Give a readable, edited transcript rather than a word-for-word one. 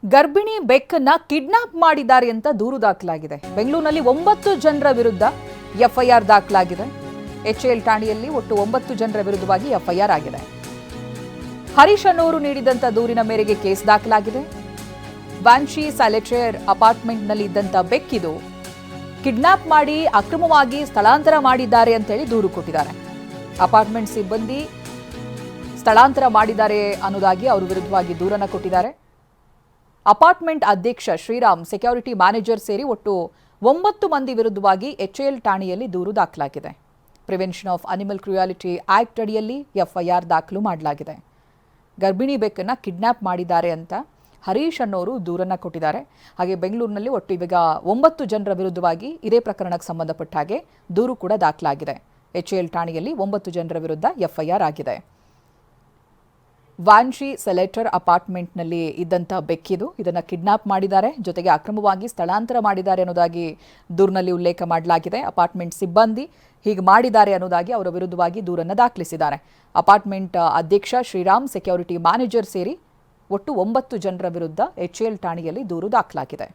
ಗರ್ಭಿಣಿ ಬೆಕ್ಕನ್ನ ಕಿಡ್ನಾಪ್ ಮಾಡಿದ್ದಾರೆ ಅಂತ ದೂರು ದಾಖಲಾಗಿದೆ. ಬೆಂಗಳೂರಿನಲ್ಲಿ 9 ಜನರ ವಿರುದ್ಧ ಎಫ್ಐಆರ್ ದಾಖಲಾಗಿದೆ. ಎಚ್ಎಎಲ್ ಠಾಣೆಯಲ್ಲಿ ಒಟ್ಟು 9 ಜನರ ವಿರುದ್ಧವಾಗಿ ಎಫ್ಐಆರ್ ಆಗಿದೆ. ಹರೀಶ್ ಅನ್ನೋರು ನೀಡಿದಂತ ದೂರಿನ ಮೇರೆಗೆ ಕೇಸ್ ದಾಖಲಾಗಿದೆ. ವಾನ್ಶಿ ಸೈಲೆಟರ್ ಅಪಾರ್ಟ್ಮೆಂಟ್ನಲ್ಲಿ ಇದ್ದಂತ ಬೆಕ್ಕಿದು ಕಿಡ್ನಾಪ್ ಮಾಡಿ ಅಕ್ರಮವಾಗಿ ಸ್ಥಳಾಂತರ ಮಾಡಿದ್ದಾರೆ ಅಂತೇಳಿ ದೂರು ಕೊಟ್ಟಿದ್ದಾರೆ. ಅಪಾರ್ಟ್ಮೆಂಟ್ ಸಿಬ್ಬಂದಿ ಸ್ಥಳಾಂತರ ಮಾಡಿದ್ದಾರೆ ಅನ್ನೋದಾಗಿ ಅವರ ವಿರುದ್ಧವಾಗಿ ದೂರನ್ನ ಕೊಟ್ಟಿದ್ದಾರೆ. ಅಪಾರ್ಟ್ಮೆಂಟ್ ಅಧ್ಯಕ್ಷ ಶ್ರೀರಾಮ್, ಸೆಕ್ಯೂರಿಟಿ ಮ್ಯಾನೇಜರ್ ಸೇರಿ ಒಟ್ಟು 9 ಮಂದಿ ವಿರುದ್ಧವಾಗಿ ಎಚ್ಎಎಲ್ ಠಾಣೆಯಲ್ಲಿ ದೂರು ದಾಖಲಾಗಿದೆ. ಪ್ರಿವೆನ್ಷನ್ ಆಫ್ ಅನಿಮಲ್ ಕ್ರೂಯಾಲಿಟಿ ಆಕ್ಟ್ ಅಡಿಯಲ್ಲಿ ಎಫ್ಐಆರ್ ದಾಖಲು ಮಾಡಲಾಗಿದೆ. ಗರ್ಭಿಣಿ ಬೆಕ್ಕನ್ನ ಕಿಡ್ನಾಪ್ ಮಾಡಿದ್ದಾರೆ ಅಂತ ಹರೀಶ್ ಅನ್ನೋರು ದೂರನ್ನ ಕೊಟ್ಟಿದ್ದಾರೆ. ಹಾಗೆ ಬೆಂಗಳೂರಿನಲ್ಲಿ ಒಟ್ಟು ಇವಾಗ 9 ಜನರ ವಿರುದ್ಧವಾಗಿ ಇದೇ ಪ್ರಕರಣಕ್ಕೆ ಸಂಬಂಧಪಟ್ಟ ಹಾಗೆ ದೂರು ಕೂಡ ದಾಖಲಾಗಿದೆ. ಎಚ್ಎಎಲ್ ಠಾಣೆಯಲ್ಲಿ 9 ಜನರ ವಿರುದ್ಧ ಎಫ್ಐಆರ್ ಆಗಿದೆ. ವಾನ್ಶಿ ಸೈಲೆಟರ್ ಅಪಾರ್ಟ್ಮೆಂಟ್ನಲ್ಲಿ ಇದ್ದಂಥ ಬೆಕ್ಕಿದು, ಇದನ್ನ ಕಿಡ್ನಾಪ್ ಮಾಡಿದ್ದಾರೆ, ಜೊತೆಗೆ ಅಕ್ರಮವಾಗಿ ಸ್ಥಳಾಂತರ ಮಾಡಿದ್ದಾರೆ ಅನ್ನೋದಾಗಿ ದೂರಿನಲ್ಲಿ ಉಲ್ಲೇಖ ಮಾಡಲಾಗಿದೆ. ಅಪಾರ್ಟ್ಮೆಂಟ್ ಸಿಬ್ಬಂದಿ ಹೀಗೆ ಮಾಡಿದ್ದಾರೆ ಅನ್ನೋದಾಗಿ ಅವರ ವಿರುದ್ಧವಾಗಿ ದೂರನ್ನು ದಾಖಲಿಸಿದ್ದಾರೆ. ಅಪಾರ್ಟ್ಮೆಂಟ್ ಅಧ್ಯಕ್ಷ ಶ್ರೀರಾಮ್, ಸೆಕ್ಯೂರಿಟಿ ಮ್ಯಾನೇಜರ್ ಸೇರಿ ಒಟ್ಟು 9 ಜನರ ವಿರುದ್ಧ ಎಚ್ಎಎಲ್ ಠಾಣೆಯಲ್ಲಿ ದೂರು ದಾಖಲಾಗಿದೆ.